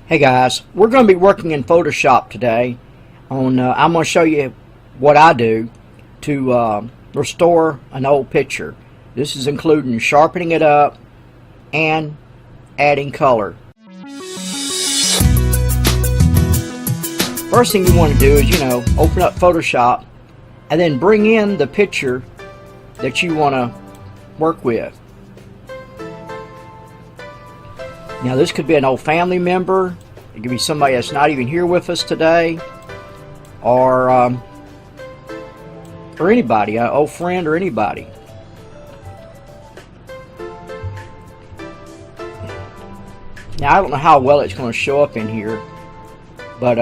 Hey guys, we're going to be working in Photoshop today on I'm going to show you what I do to restore an old picture. This is including sharpening it up and adding color. First thing you want to do is, open up Photoshop and then bring in the picture that you want to work with. Now this could be an old family member, it could be somebody that's not even here with us today, or anybody, an old friend or anybody. Now I don't know how well it's going to show up in here, but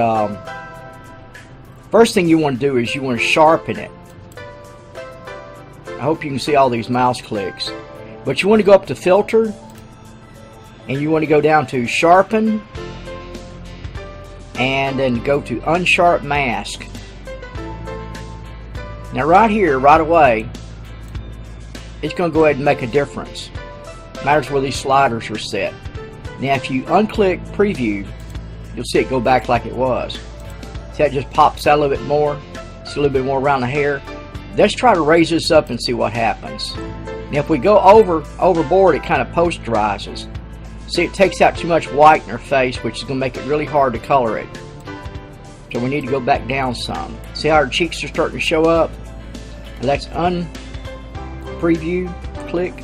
first thing you want to do is you want to sharpen it. I hope you can see all these mouse clicks, but you want to go up to Filter and you want to go down to Sharpen and then go to Sharpen Mask. Now right here, right away, it's going to go ahead and make a difference. Matters where these sliders are set. Now if you unclick Preview, you'll see it go back like it was. See how it just pops out a little bit more? See a little bit more around the hair? Let's try to raise this up and see what happens. Now if we go overboard, it kind of posterizes. See, it takes out too much white in her face, which is going to make it really hard to color it. So we need to go back down some. See how her cheeks are starting to show up? Let's preview, click.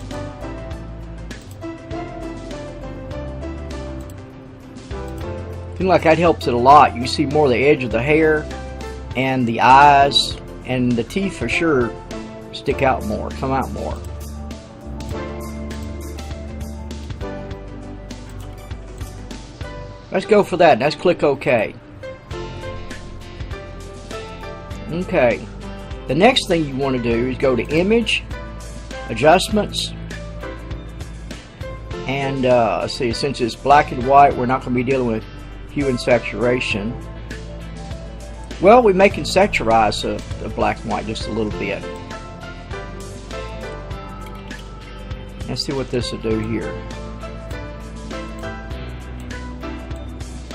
I feel like that helps it a lot. You see more of the edge of the hair and the eyes and the teeth for sure stick out more, come out more. Let's go for that. Let's click OK. Okay. The next thing you want to do is go to Image, Adjustments, and let's see, since it's black and white, we're not going to be dealing with Hue and Saturation. Well, we may contexturize the black and white just a little bit. Let's see what this will do here.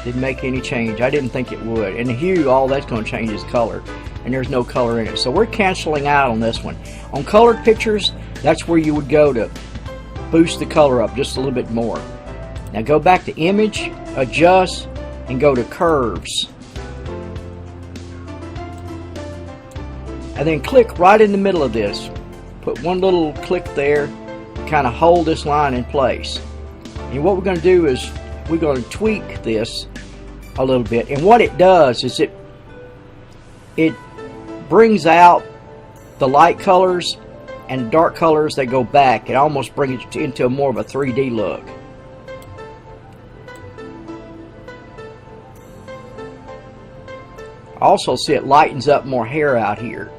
Didn't make any change. I didn't think it would. And the hue, all that's going to change is color, and there's no color in it. So we're canceling out on this one. On colored pictures, that's where you would go to boost the color up just a little bit more. Now go back to Image, Adjust, and go to Curves. And then click right in the middle of this. Put one little click there, kind of hold this line in place. And what we're going to do is we're going to tweak this a little bit, and what it does is it brings out the light colors and dark colors. They go back. It almost brings it into more of a 3D look. Also see it lightens up more hair out here.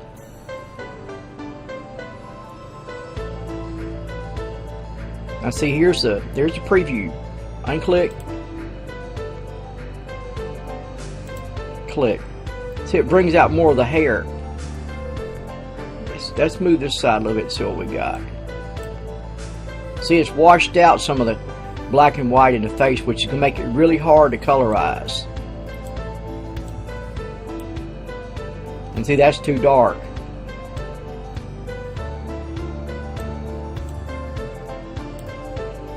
Now see, there's the preview. Unclick, click. See, it brings out more of the hair. Let's move this side a little bit and see what we got. See, it's washed out some of the black and white in the face, which is going to make it really hard to colorize. And see, that's too dark.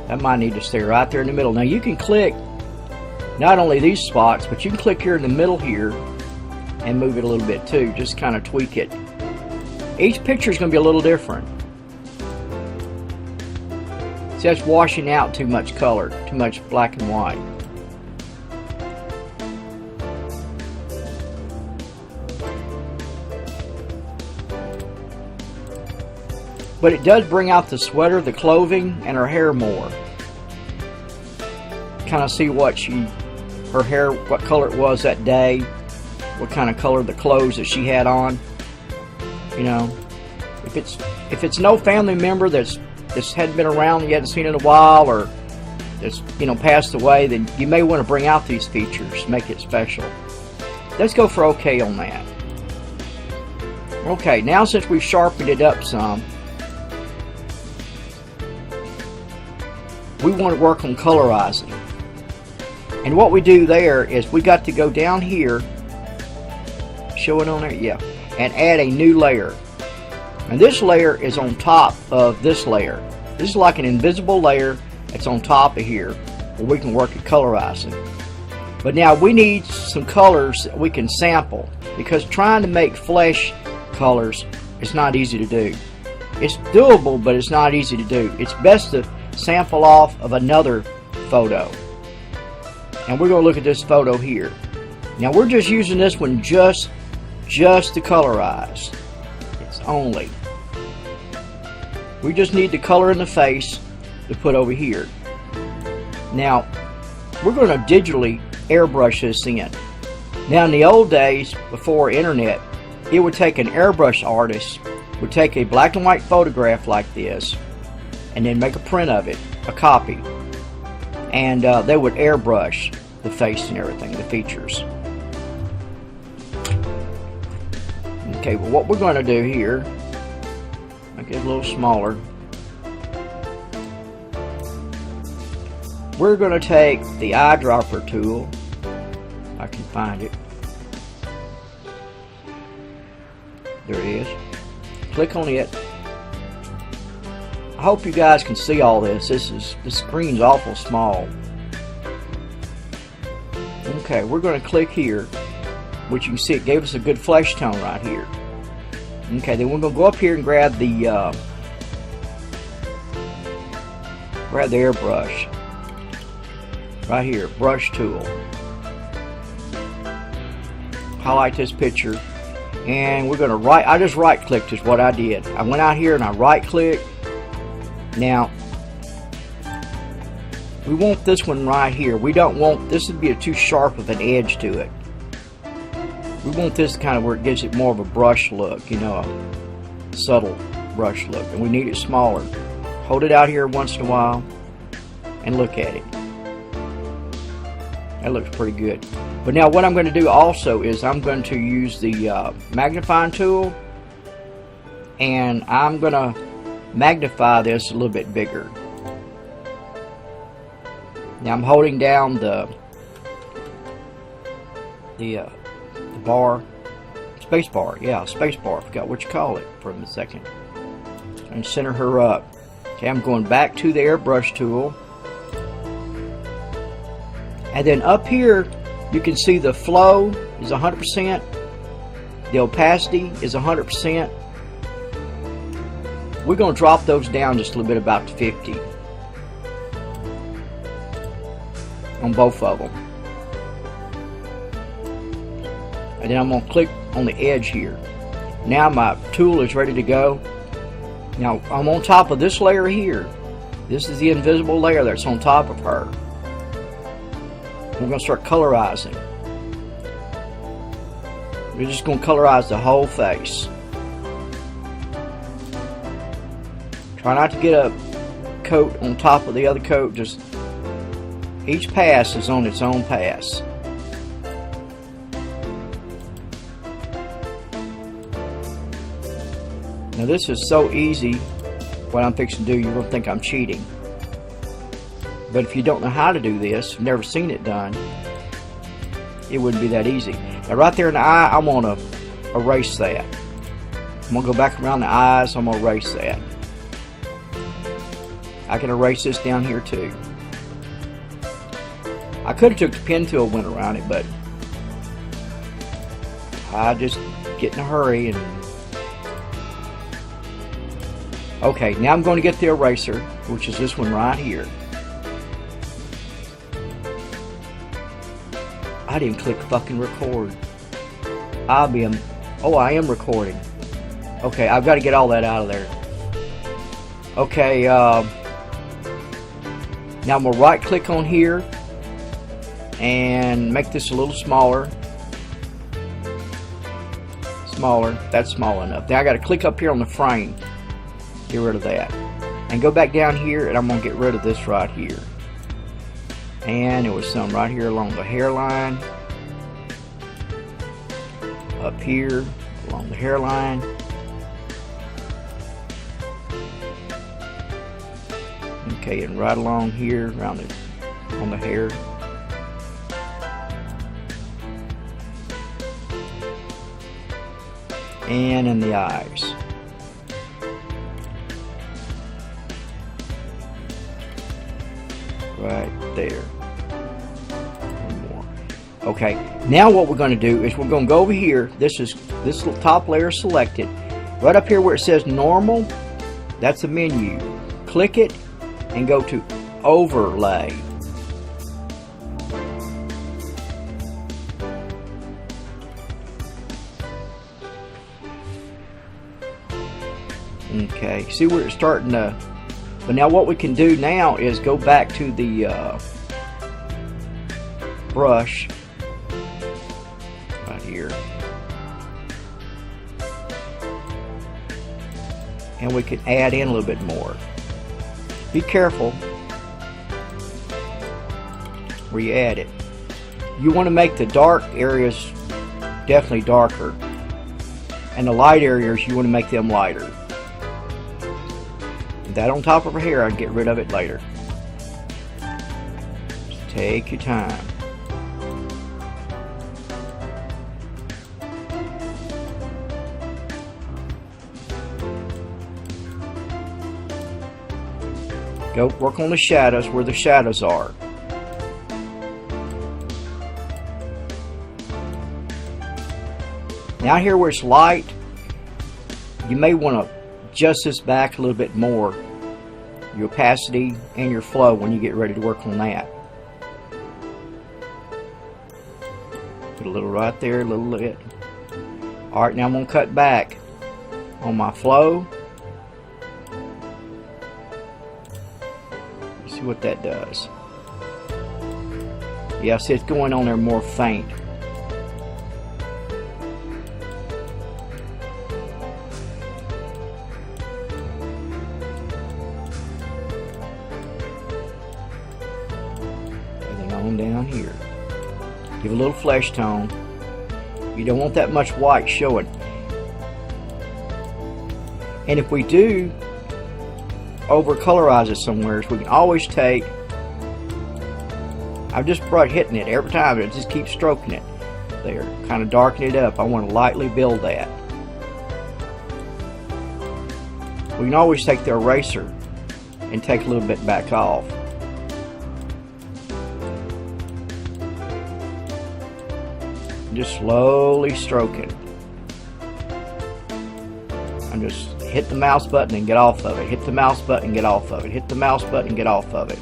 That might need to stay right there in the middle. Now you can click not only these spots, but you can click here in the middle here and move it a little bit too. Just kind of tweak it. Each picture is going to be a little different. See, that's washing out too much color, too much black and white. But it does bring out the sweater, the clothing, and her hair more. Kind of see what her hair, what color it was that day, what kind of color the clothes that she had on. If it's no family member that's hadn't been around, you hadn't seen in a while, or that's passed away, then you may want to bring out these features, make it special. Let's go for OK on that. Okay, now since we've sharpened it up some, we want to work on colorizing. And what we do there is we got to go down here, show it on there, yeah, and add a new layer. And this layer is on top of this layer. This is like an invisible layer that's on top of here where we can work at colorizing. But now we need some colors that we can sample, because trying to make flesh colors is not easy to do. It's doable, but it's not easy to do. It's best to sample off of another photo. And we're going to look at this photo here. Now we're just using this one just to colorize. It's only. We just need the color in the face to put over here. Now we're going to digitally airbrush this in. Now in the old days, before internet, it would take an airbrush artist, would take a black and white photograph like this, and then make a print of it, a copy. And they would airbrush the face and everything, the features. Okay, well what we're going to do here, make it a little smaller. We're going to take the eyedropper tool. I can find it. There it is. Click on it. I hope you guys can see all this. The screen's awful small. Okay, we're going to click here, which you can see it gave us a good flesh tone right here. Okay, then we're going to go up here and grab the airbrush. Right here, brush tool. Highlight this picture, and we're going to I just right clicked is what I did. I went out here and I right clicked. Now we want this one right here. We don't want this to be too sharp of an edge to it. We want this kind of where it gives it more of a brush look, you know, a subtle brush look, and we need it smaller. Hold it out here once in a while and look at it. That looks pretty good. But now what I'm going to do also is I'm going to use the magnifying tool, and I'm going to magnify this a little bit bigger. Now I'm holding down the bar, space bar, yeah, space bar, I forgot what you call it for a second, and center her up. Okay, I'm going back to the airbrush tool, and then up here you can see the flow is 100%, the opacity is 100%. We're going to drop those down just a little bit, about to 50 on both of them. And then I'm going to click on the edge here. Now my tool is ready to go. Now I'm on top of this layer here. This is the invisible layer that's on top of her. We're going to start colorizing. We're just going to colorize the whole face. Try not to get a coat on top of the other coat. Just each pass is on its own pass. Now this is so easy, what I'm fixing to do, you're going to think I'm cheating. But if you don't know how to do this, you've never seen it done, it wouldn't be that easy. Now right there in the eye, I'm going to erase that. I'm going to go back around the eyes, I'm going to erase that. I can erase this down here too. I could have took the pen tool and went around it, but I just get in a hurry and okay, now I'm going to get the eraser, which is this one right here. I didn't click fucking record. Oh, I am recording. Okay, I've got to get all that out of there. Okay, now I'm going to right click on here and make this a little smaller. That's small enough. Now I got to click up here on the frame. Get rid of that. And go back down here, and I'm going to get rid of this right here. And there was some right here along the hairline. Up here along the hairline. Okay, and right along here around on the hair. and in the eyes. Right there. One more. Okay, now what we're going to do is we're going to go over here. This little top layer is selected. Right up here where it says normal, that's the menu. Click it and go to overlay. Okay, see where it's starting to. But now what we can do now is go back to the brush right here, and we can add in a little bit more. Be careful where you add it. You want to make the dark areas definitely darker, and the light areas you want to make them lighter. That on top of her hair, I'd get rid of it later. Just take your time. Go work on the shadows where the shadows are. Now here where it's light, you may want to adjust this back a little bit more, your opacity and your flow, when you get ready to work on that. Put a little right there, a little bit. Alright, now I'm going to cut back on my flow. Let's see what that does. Yeah, see, it's going on there more faint. Down here, give a little flesh tone. You don't want that much white showing. And if we do over colorize it somewhere, we can always take, I've just brought hitting it every time, and just keep stroking it there, kind of darken it up. I want to lightly build that. We can always take the eraser and take a little bit back off. Just slowly stroking. I'm just hit the mouse button and get off of it. Hit the mouse button and get off of it. Hit the mouse button and get off of it.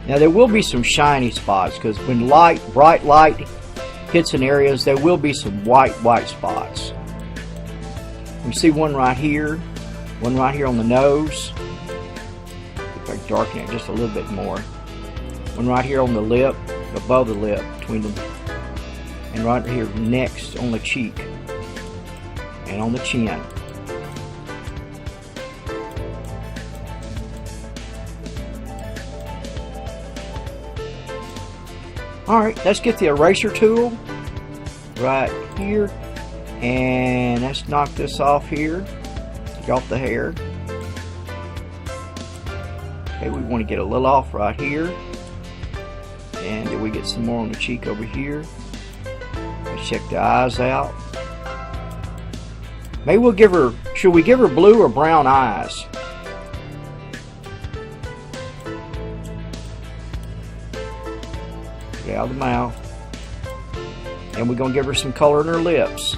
Now there will be some shiny spots, because when bright light hits in areas, there will be some white spots. You see one right here on the nose. If I darken it just a little bit more. One right here on the lip, above the lip, between them, and right here next on the cheek and on the chin. Alright, let's get the eraser tool right here. And let's knock this off here. Take off the hair. Okay, we want to get a little off right here. And then we get some more on the cheek over here. Let's check the eyes out. Maybe we'll give her, should we give her blue or brown eyes? Get out of the mouth. And we're going to give her some color in her lips.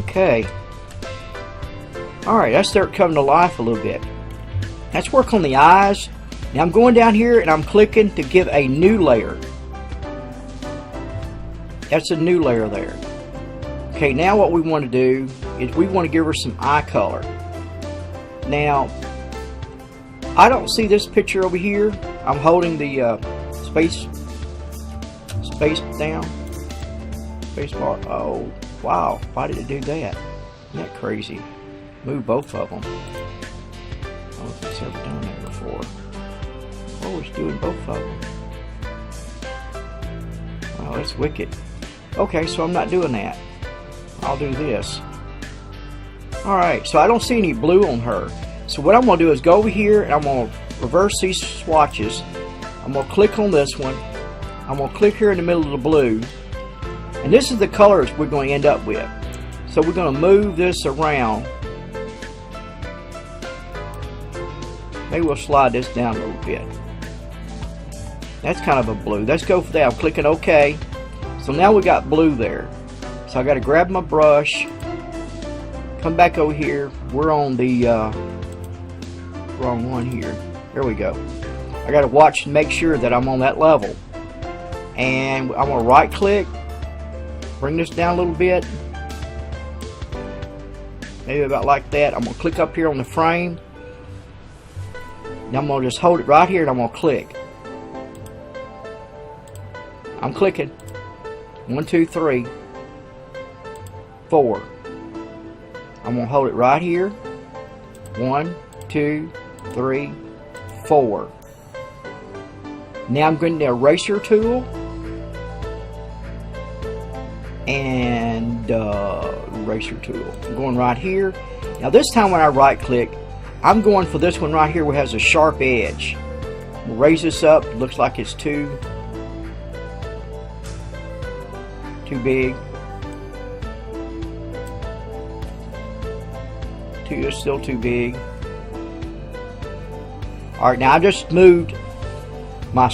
Okay. Alright, that's start coming to life a little bit. Let's work on the eyes. Now I'm going down here and I'm clicking to give a new layer. That's a new layer there. Okay, now what we want to do is we want to give her some eye color. Now, I don't see this picture over here. I'm holding the space down. Space bar. Oh. Wow, why did it do that? Isn't that crazy? Move both of them. I don't know if it's ever done that before. Oh, it's doing both of them. Wow, that's wicked. Okay, so I'm not doing that. I'll do this. Alright, so I don't see any blue on her. So what I'm going to do is go over here and I'm going to reverse these swatches. I'm going to click on this one. I'm going to click here in the middle of the blue. And this is the colors we're going to end up with. So we're going to move this around. Maybe we'll slide this down a little bit. That's kind of a blue. Let's go for that. I'm clicking OK. So now we got blue there. So I got to grab my brush. Come back over here. We're on the wrong one here. There we go. I got to watch and make sure that I'm on that level. And I'm going to right click. Bring this down a little bit. Maybe about like that. I'm going to click up here on the frame. Now I'm going to just hold it right here and I'm going to click. I'm clicking. 1, 2, 3, 4. I'm going to hold it right here. 1, 2, 3, 4. Now I'm going to the eraser tool. And eraser tool. I'm going right here. Now this time when I right click, I'm going for this one right here where it has a sharp edge. We'll raise this up. It looks like it's too big. It's still too big. Alright, now I just moved my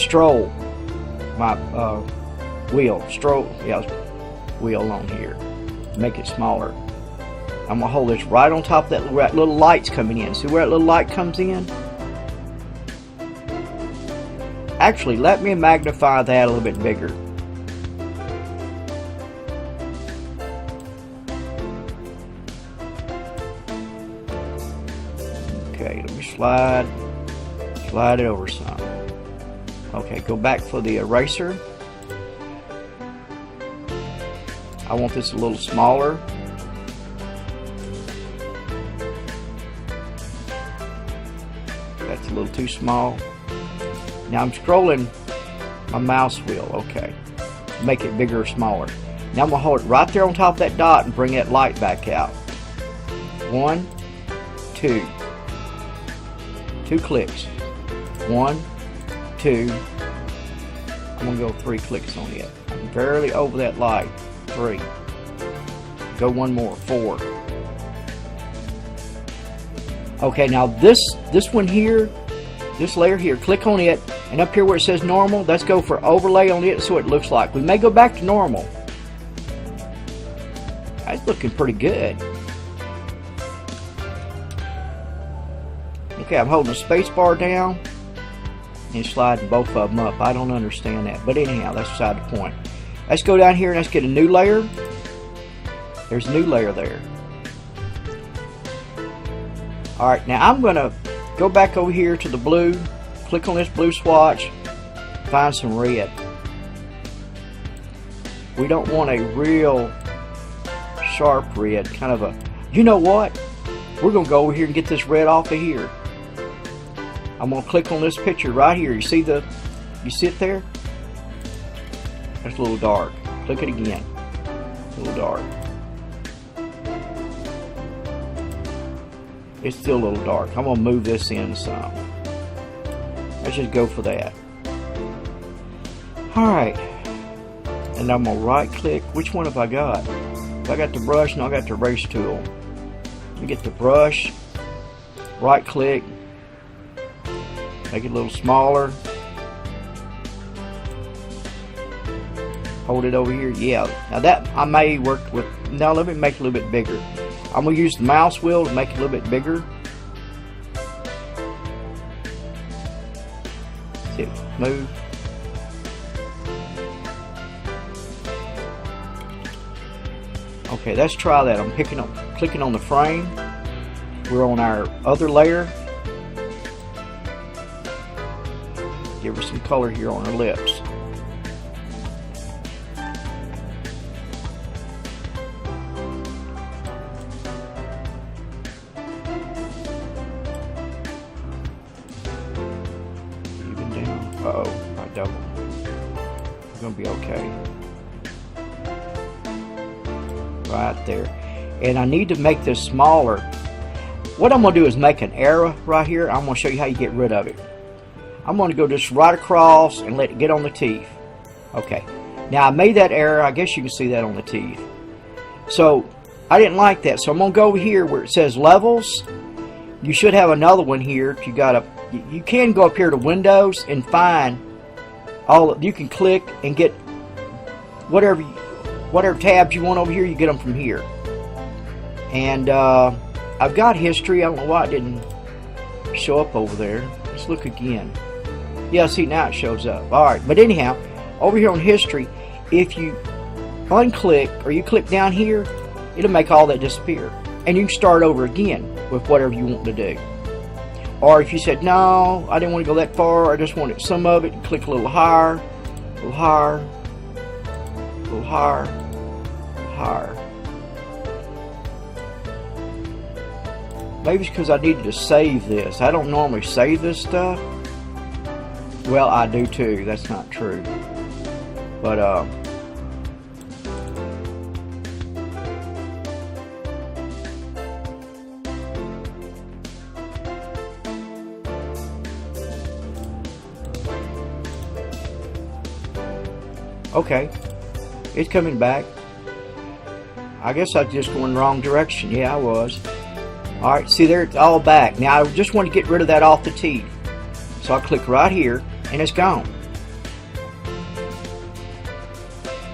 wheel on here. Make it smaller. I'm going to hold this right on top of that where that little light's coming in. See where that little light comes in? Actually, let me magnify that a little bit bigger. Okay, let me slide it over some. Okay, go back for the eraser. I want this a little smaller. That's a little too small. Now I'm scrolling my mouse wheel. Okay, make it bigger or smaller. Now I'm going to hold it right there on top of that dot and bring that light back out. 1, 2. 2 clicks. 1, 2. I'm going to go 3 clicks on it. I'm barely over that light. 3. Go one more. 4. Okay, now this one here, this layer here, click on it, and up here where it says normal, let's go for overlay on it so it looks like. We may go back to normal. That's looking pretty good. Okay, I'm holding the space bar down and sliding both of them up. I don't understand that, but anyhow, that's beside the point. Let's go down here and let's get a new layer. There's a new layer there. Alright, now I'm going to go back over here to the blue, click on this blue swatch, find some red. We don't want a real sharp red, kind of a, you know what? We're going to go over here and get this red off of here. I'm going to click on this picture right here. You see it there? That's a little dark. Click it again. A little dark. It's still a little dark. I'm going to move this in some. Let's just go for that. Alright. And I'm going to right click. Which one have I got? I got the brush and I got the eraser tool. Let me get the brush. Right click. Make it a little smaller. Hold it over here. Yeah. Now that I may work with. Now let me make it a little bit bigger. I'm going to use the mouse wheel to make it a little bit bigger. See it move. Okay, let's try that. I'm clicking on the frame. We're on our other layer. Give her some color here on her lips. Even down. Uh-oh, I double. It's gonna be okay. right there. And I need to make this smaller. What I'm going to do is make an arrow right here. I'm going to show you how you get rid of it. I'm going to go just right across and let it get on the teeth. Okay. Now I made that arrow. I guess you can see that on the teeth. So I didn't like that. So I'm going to go over here where it says levels. You should have another one here. If you got a, you can go up here to Windows and find all. You can click and get whatever tabs you want over here. You get them from here. And I've got history. I don't know why it didn't show up over there. Let's look again. Yeah, see, now it shows up. Alright, but anyhow, over here on history, if you unclick or you click down here, it'll make all that disappear. And you can start over again with whatever you want to do. Or if you said, no, I didn't want to go that far, I just wanted some of it, click a little higher, a little higher, a little higher, higher. Maybe it's because I needed to save this. I don't normally save this stuff. Well, I do too. That's not true. But, okay. It's coming back. I guess I was just going the wrong direction. Yeah, I was. Alright, see there, it's all back. Now I just want to get rid of that off the teeth. So I'll click right here and it's gone.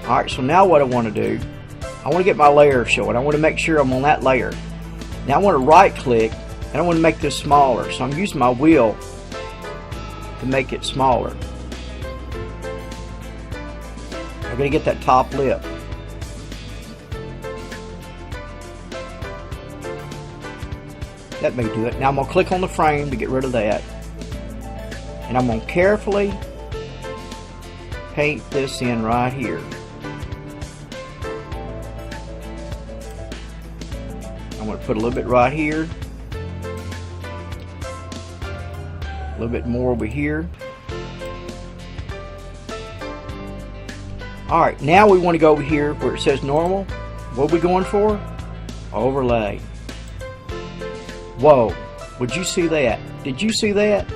Alright, so now what I want to do, I want to get my layer showing. I want to make sure I'm on that layer. Now I want to right click and I want to make this smaller. So I'm using my wheel to make it smaller. I'm going to get that top lip. That may do it. Now I'm going to click on the frame to get rid of that. And I'm going to carefully paint this in right here. I'm going to put a little bit right here. A little bit more over here. Alright, now we want to go over here where it says normal. What are we going for? Overlay. Whoa, would you see that? Did you see that?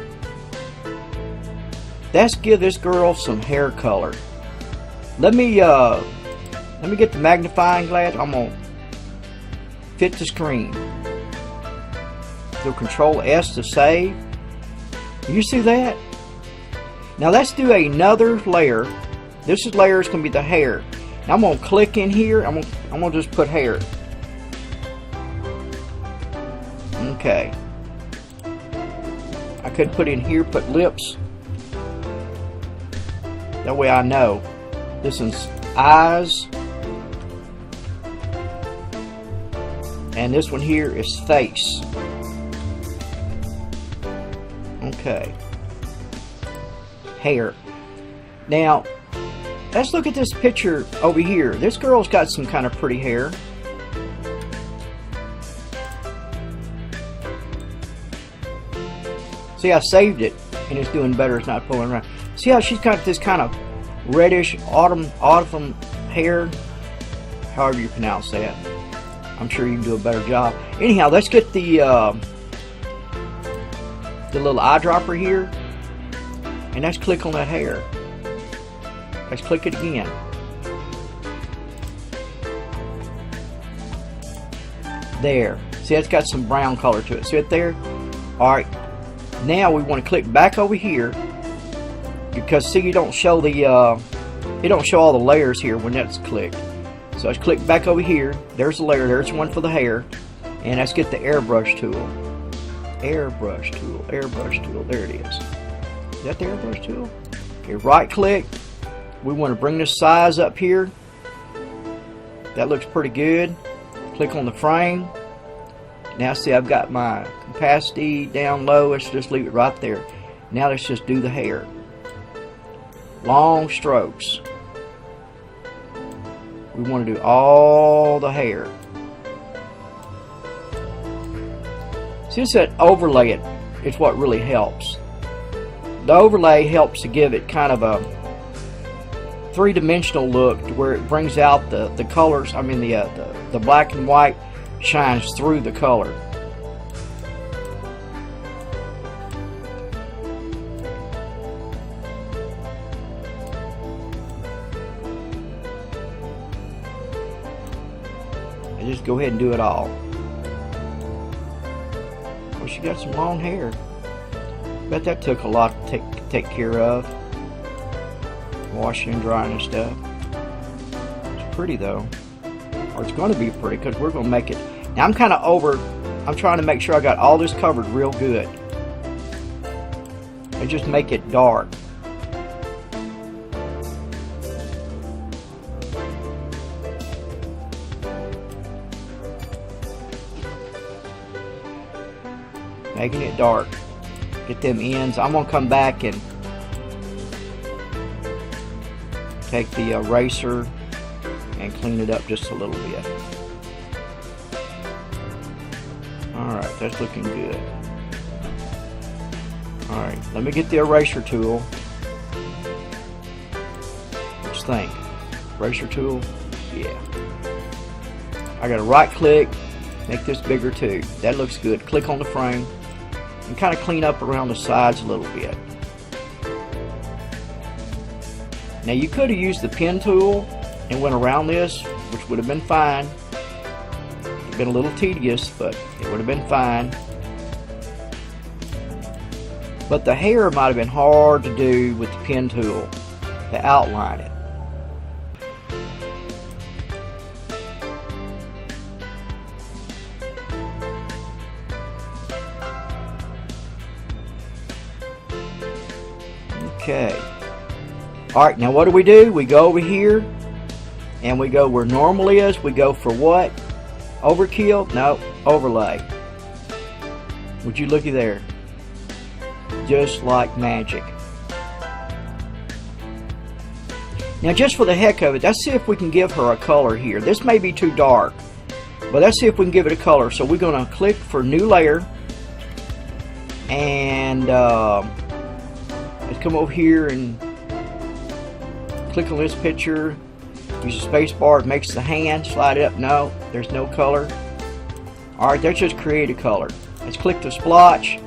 Let's give this girl some hair color. Let me get the magnifying glass. I'm gonna fit the screen. Do Control S to save. You see that? Now let's do another layer. This layer is gonna be the hair. Now I'm gonna click in here. I'm gonna just put hair. Okay. I could put in here, put lips. That way I know. This is eyes. And this one here is face. Okay. Hair. Now, let's look at this picture over here. This girl's got some kind of pretty hair. See, I saved it, and it's doing better. It's not pulling around. See how she's got this kind of reddish autumn hair? However you pronounce that. I'm sure you can do a better job. Anyhow, let's get the little eyedropper here, and let's click on that hair. Let's click it again. There. See, it's got some brown color to it. See it there? Alright. Now we want to click back over here, because see, you don't show the it don't show all the layers here when that's clicked. So let's click back over here. There's the layer. There's one for the hair, and let's get the airbrush tool. Airbrush tool. Airbrush tool. There it is. Is that the airbrush tool? Okay. Right click. We want to bring this size up here. That looks pretty good. Click on the frame. Now see, I've got my opacity down low. Let's just leave it right there. Now let's just do the hair. Long strokes. We want to do all the hair. See, it's that overlay it's what really helps. The overlay helps to give it kind of three-dimensional look to where it brings out the colors. I mean the black and white shines through the color. And just go ahead and do it all. Well, she got some long hair. Bet that took a lot to take care of. Washing and drying and stuff. It's pretty though. Or it's going to be pretty because we're going to make it. Now I'm kind of I'm trying to make sure I got all this covered real good. And just make it dark. Making it dark. Get them ends. I'm going to come back and take the eraser and clean it up just a little bit. Alright, that's looking good. Alright, let me get the eraser tool. What you think? Eraser tool? Yeah. I got to right click, make this bigger too. That looks good. Click on the frame and kind of clean up around the sides a little bit. Now you could have used the pen tool and went around this, which would have been fine. It would have been a little tedious, but it would have been fine. But the hair might have been hard to do with the pen tool, to outline it. Okay. Alright, now what do? We go over here and we go where normal is. We go for what? Overkill? No, overlay. Would you looky there? Just like magic. Now just for the heck of it, let's see if we can give her a color here. This may be too dark, but let's see if we can give it a color. So we're going to click for new layer and let's come over here and click on this picture. Use the space bar, it makes the hand. Slide it up. No, there's no color. Alright, let's just create a color. Let's click the splotch.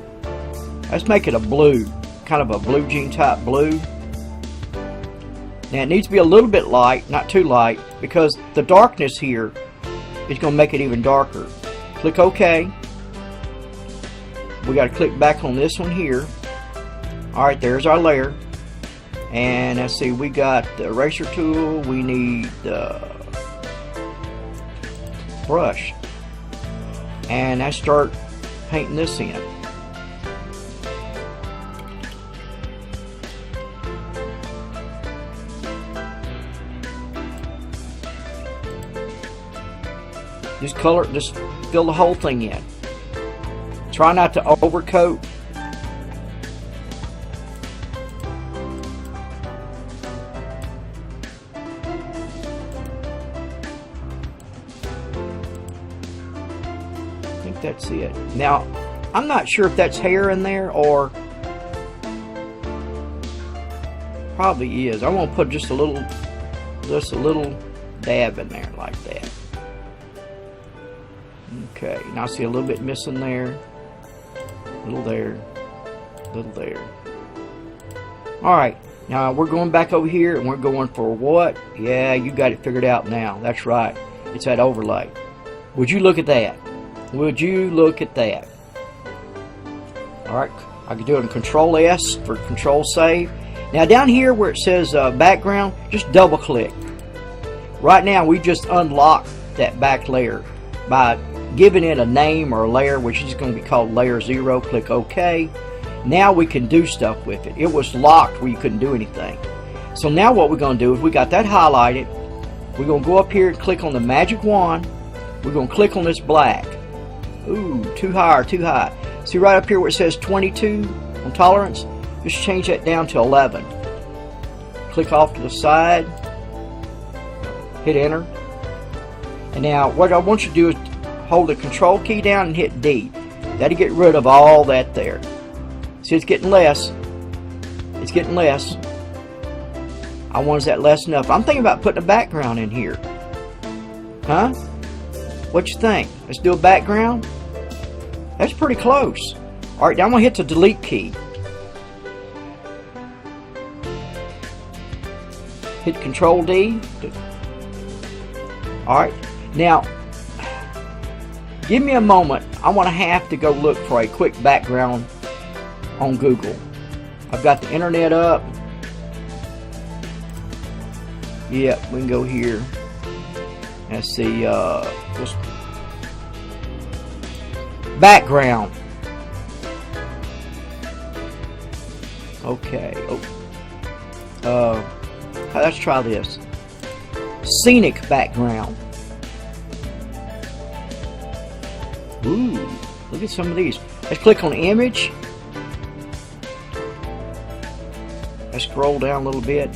Let's make it a blue. Kind of a blue jean type blue. Now it needs to be a little bit light, not too light, because the darkness here is going to make it even darker. Click OK. We got to click back on this one here. Alright, there's our layer. And let's see, we got the eraser tool, we need the brush. And let's start painting this in. Just fill the whole thing in. Try not to overcoat. That's it. Now, I'm not sure if that's hair in there or probably is. I want to put just a little dab in there like that. Okay, now I see a little bit missing there. A little there. A little there. Alright, now we're going back over here and we're going for what? Yeah, you got it figured out now. That's right. It's that overlay. Would you look at that? Would you look at that? Alright, I can do it in Control S for Control Save. Now down here where it says background, just double click. Right now we just unlocked that back layer by giving it a name or a layer, which is going to be called layer 0. Click OK. Now we can do stuff with it. It was locked where you couldn't do anything. So now what we're going to do is we got that highlighted. We're going to go up here and click on the magic wand. We're going to click on this black. Ooh, too high or too high. See right up here where it says 22 on tolerance? Just change that down to 11. Click off to the side. Hit enter. And now what I want you to do is hold the control key down and hit D. That'll get rid of all that there. See, it's getting less. It's getting less. I want is that less enough. I'm thinking about putting a background in here. Huh? What you think? Let's do a background? That's pretty close. Alright, now I'm going to hit the delete key. Hit Control D. Alright, now give me a moment. I want to have to go look for a quick background on Google. I've got the internet up. Yep, we can go here. Let's see, just background. Okay. Let's try this. Scenic background. Ooh, look at some of these. Let's click on image. Let's scroll down a little bit.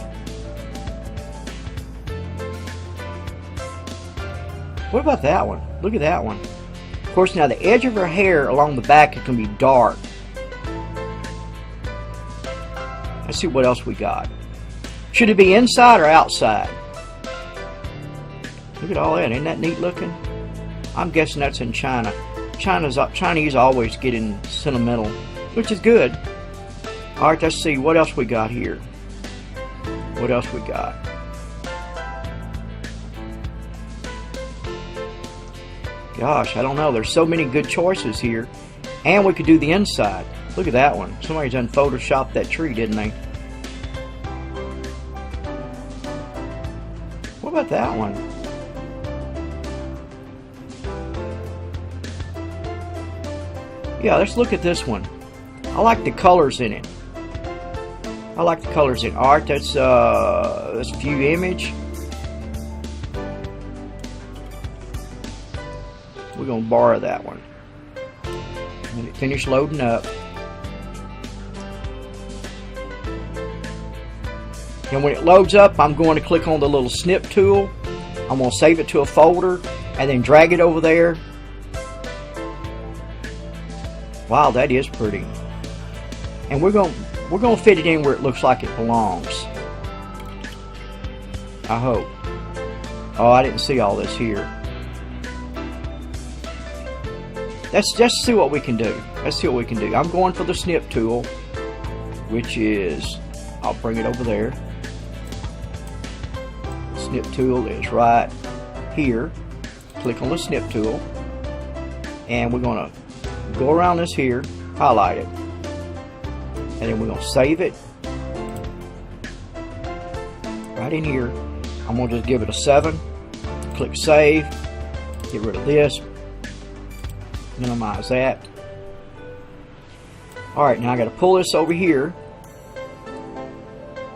What about that one? Look at that one. Of course, now the edge of her hair along the back is going to be dark. Let's see what else we got. Should it be inside or outside? Look at all that. Ain't that neat looking? I'm guessing that's in China. Chinese always getting sentimental, which is good. Alright, let's see what else we got here. What else we got? Gosh, I don't know. There's so many good choices here. And we could do the inside. Look at that one. Somebody's done photoshopped that tree, didn't they? What about that one? Yeah, let's look at this one. I like the colors in it. I like the colors in art. That's view image. We're going to borrow that one. When it finishes loading up. And when it loads up, I'm going to click on the little snip tool. I'm going to save it to a folder and then drag it over there. Wow, that is pretty. And we're going to fit it in where it looks like it belongs. I hope. Oh, I didn't see all this here. Let's just see what we can do. Let's see what we can do. I'm going for the snip tool, which is, I'll bring it over there. Snip tool is right here. Click on the snip tool, and we're going to go around this here, highlight it, and then we're going to save it right in here. I'm going to just give it a 7. Click save. Get rid of this. Minimize that. Alright, now I got to pull this over here,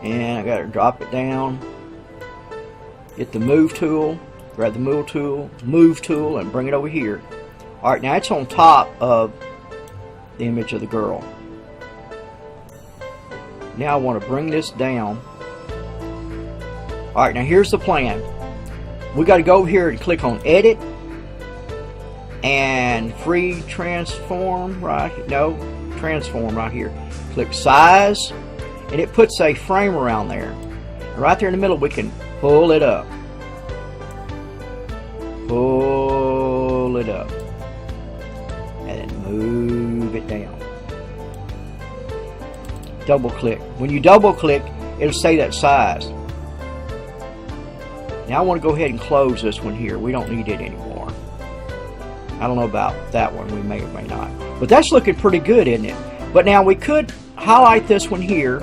and I got to drop it down. Hit the move tool, grab the move tool, and bring it over here. Alright, now it's on top of the image of the girl. Now I want to bring this down. Alright, now here's the plan. We got to go over here and click on edit and free transform transform right here. Click size, and it puts a frame around there. And right there in the middle we can pull it up. Pull it up. And then move it down. Double click. When you double click, it'll say that size. Now I want to go ahead and close this one here. We don't need it anymore. I don't know about that one. We may or may not. But that's looking pretty good, isn't it? But now we could highlight this one here.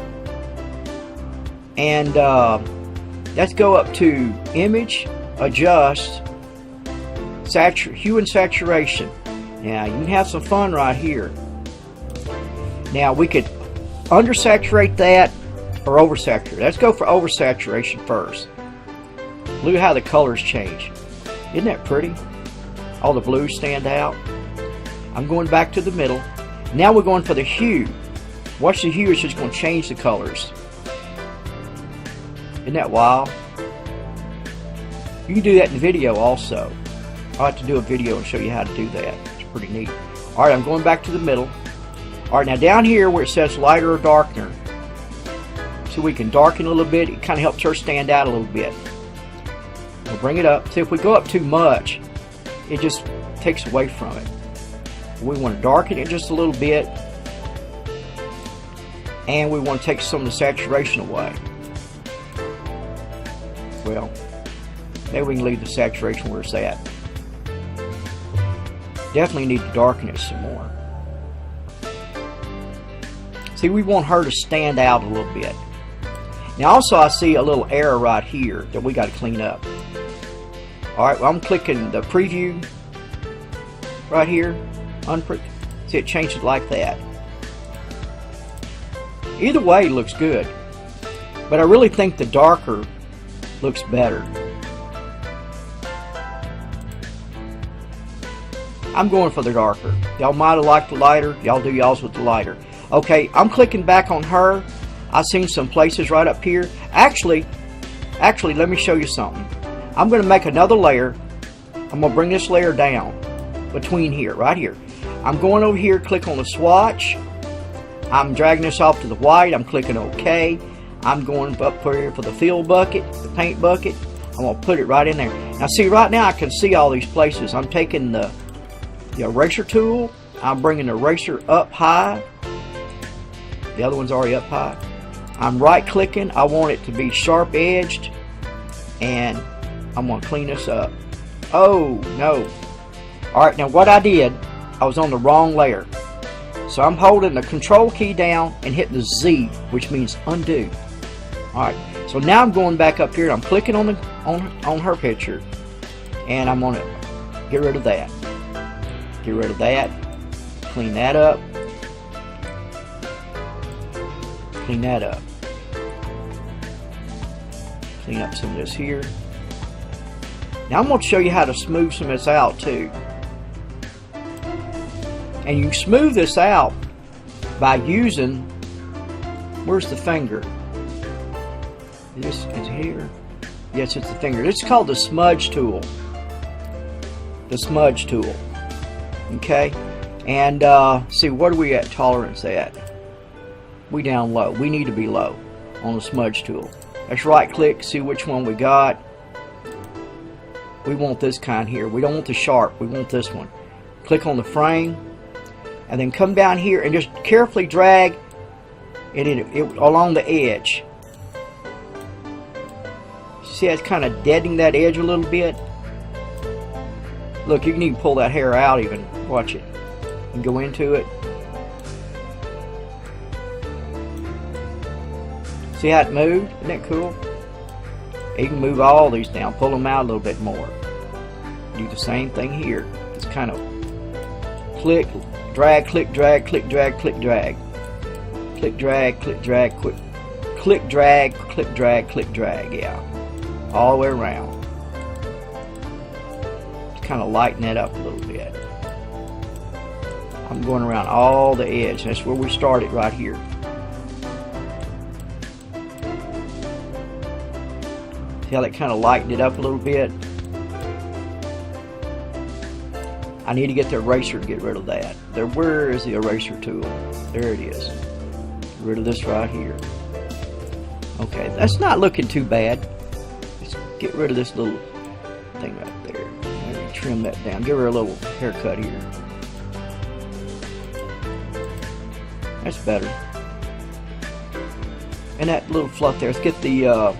And let's go up to Image, Adjust, Hue and Saturation. Now you can have some fun right here. Now we could undersaturate that or oversaturate. Let's go for oversaturation first. Look at how the colors change. Isn't that pretty? All the blues stand out. I'm going back to the middle. Now we're going for the hue. Watch the hue, it's just going to change the colors. Isn't that wild? You can do that in video also. I'll have to do a video and show you how to do that. It's pretty neat. Alright, I'm going back to the middle. Alright, now down here where it says lighter or darker, so we can darken a little bit. It kind of helps her stand out a little bit. We'll bring it up. See, if we go up too much, it just takes away from it. We want to darken it just a little bit, and we want to take some of the saturation away. Well, maybe we can leave the saturation where it's at. Definitely need to darken it some more. See, we want her to stand out a little bit. Now also I see a little error right here that we got to clean up. Alright, well, I'm clicking the preview right here. See, it changed it like that. Either way looks good, but I really think the darker looks better. I'm going for the darker. Y'all might have liked the lighter. Y'all do y'all's with the lighter. Okay, I'm clicking back on her. I've seen some places right up here. Actually, let me show you something. I'm going to make another layer. I'm going to bring this layer down between here, right here. I'm going over here, click on the swatch. I'm dragging this off to the white. I'm clicking OK. I'm going up here for the fill bucket, the paint bucket. I'm going to put it right in there. Now see, right now I can see all these places. I'm taking the eraser tool. I'm bringing the eraser up high. The other one's already up high. I'm right clicking. I want it to be sharp edged, and I'm going to clean this up. Oh no. Alright, now what I did, I was on the wrong layer. So I'm holding the control key down and hitting the Z, which means undo. Alright, so now I'm going back up here. I'm clicking on her picture, and I'm going to get rid of that. Get rid of that. Clean that up. Clean that up. Clean up some of this here. Now I'm going to show you how to smooth some of this out too. And you smooth this out by using, where's the finger? This is here. Yes, it's the finger. It's called the smudge tool. The smudge tool. Okay, and see, what are we at tolerance at? We down low. We need to be low on the smudge tool. Let's right click, see which one we got. We want this kind here. We don't want the sharp. We want this one. Click on the frame, and then come down here and just carefully drag it along the edge. See, it's kind of deadening that edge a little bit. Look, you can even pull that hair out even. Watch it. And go into it. See how it moved? Isn't that cool? You can move all these down. Pull them out a little bit more. Do the same thing here. Just kind of click, drag, click, drag, click, drag, click, drag. Click, drag, click, drag, click, drag, click, drag, click, drag. Yeah. All the way around. Kind of lighten that up a little bit. I'm going around all the edge. That's where we started, right here. See how that kind of lightened it up a little bit? I need to get the eraser to get rid of that. Where is the eraser tool? There it is. Get rid of this right here. Okay, that's not looking too bad. Let's get rid of this little thing right there. Maybe trim that down. Give her a little haircut here. That's better. And that little fluff there. Let's get the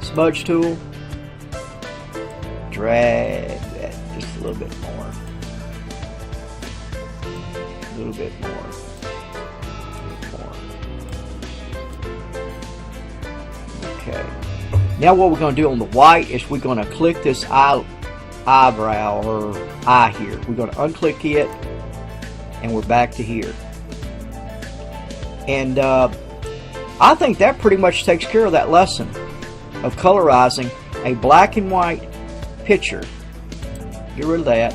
smudge tool. Drag that just a little bit more. A little bit more. Okay. Now what we're going to do on the white is we're going to click this eyebrow or eye here. We're going to unclick it, and we're back to here. And I think that pretty much takes care of that lesson of colorizing a black and white picture. Get rid of that.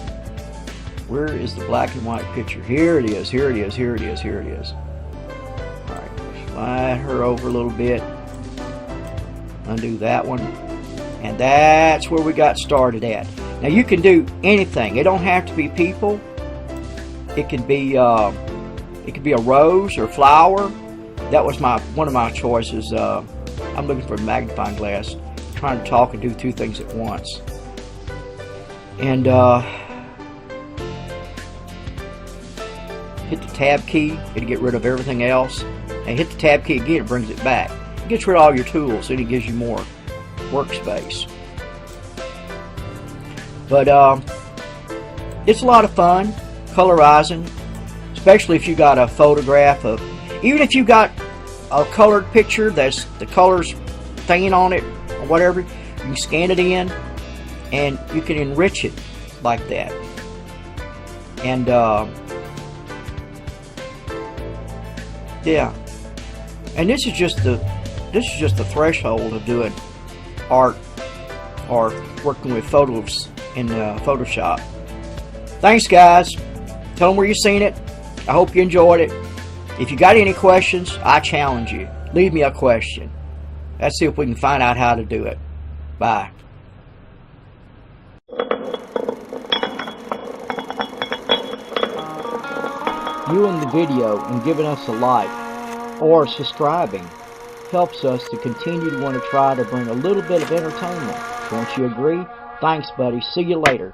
Where is the black and white picture? Here it is, here it is, here it is, here it is. Alright, slide her over a little bit. Undo that one. And that's where we got started at. Now you can do anything. It don't have to be people. It could be a rose or flower. that was one of my choices. I'm looking for a magnifying glass, trying to talk and do two things at once. And hit the tab key, it'll get rid of everything else. And hit the tab key again, it brings it back. It gets rid of all your tools, and it gives you more workspace. But it's a lot of fun colorizing, especially if you got a photograph of, even if you got a colored picture that's the colors thing on it or whatever, you can scan it in and you can enrich it like that. And yeah, and this is just the threshold of doing art or working with photos in Photoshop. Thanks, guys. Tell them where you've seen it. I hope you enjoyed it. If you got any questions, I challenge you. Leave me a question. Let's see if we can find out how to do it. Bye. Viewing the video and giving us a like or subscribing helps us to continue to want to try to bring a little bit of entertainment. Don't you agree? Thanks, buddy. See you later.